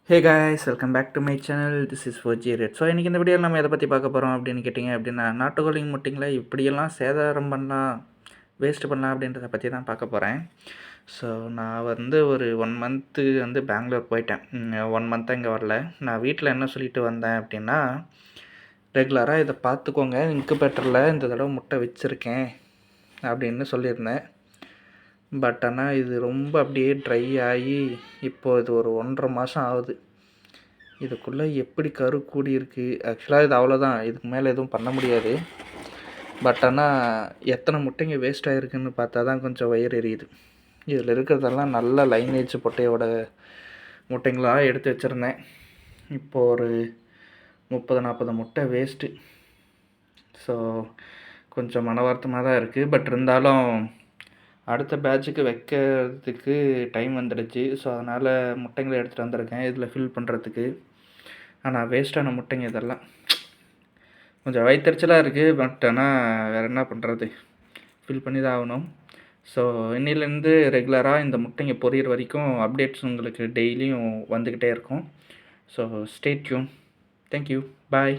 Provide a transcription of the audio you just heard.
Hey guys, welcome back to my channel. This is ஃபோர்ஜி ரெட். So இன்றைக்கி இந்த வீடியோவில் நம்ம எதை பற்றி பார்க்க போகிறோம் அப்படின்னு கேட்டிங்க அப்படின்னா, நாட்டுக்கோழி முட்டைங்களை இப்படியெல்லாம் சேதாரம் பண்ணலாம், வேஸ்ட் பண்ணலாம் அப்படின்றத பற்றி தான் பார்க்க போகிறேன். ஸோ நான் ஒரு 1 மந்த்து பெங்களூர் போயிட்டேன். 1 மந்த்தாக இங்கே வரல. நான் வீட்டில் என்ன சொல்லிட்டு வந்தேன் அப்படின்னா, ரெகுலராக இதை பார்த்துக்கோங்க, இன்குபேட்டரில் இந்த தடவை முட்டை வச்சுருக்கேன் அப்படின்னு சொல்லியிருந்தேன். பட் ஆனால் இது ரொம்ப அப்படியே ட்ரை ஆகி இப்போது இது ஒரு 1.5 மாதம் ஆகுது. இதுக்குள்ளே எப்படி கரு கூடியிருக்கு. ஆக்சுவலாக இது அவ்வளோதான், இதுக்கு மேலே எதுவும் பண்ண முடியாது. பட் ஆனால் எத்தனை முட்டைங்க வேஸ்ட் ஆகிருக்குன்னு பார்த்தா தான் கொஞ்சம் வயிறு எரியுது. இதில் இருக்கிறதெல்லாம் நல்ல லைனேஜ் பொட்டையோட முட்டைங்களாக எடுத்து வச்சுருந்தேன். இப்போது ஒரு 30-40 முட்டை வேஸ்ட்டு. ஸோ கொஞ்சம் மன வருத்தமாக தான் இருக்குது. பட் இருந்தாலும் அடுத்த பேட்சுக்கு வைக்கிறதுக்கு டைம் வந்துடுச்சு. ஸோ அதனால் முட்டைங்களை எடுத்துகிட்டு வந்திருக்கேன் இதில் ஃபில் பண்ணுறதுக்கு. ஆனால் வேஸ்ட்டான முட்டைங்க இதெல்லாம். கொஞ்சம் வயிற்றெரிச்சலாக இருக்குது. பட் ஆனால் வேறு என்ன பண்ணுறது, ஃபில் பண்ணி தான் ஆகணும். ஸோ இன்னிலேருந்து ரெகுலராக இந்த முட்டைங்க பொரியிற வரைக்கும் அப்டேட்ஸ் உங்களுக்கு டெய்லியும் வந்துக்கிட்டே இருக்கும். So stay tune. தேங்க்யூ. பாய்.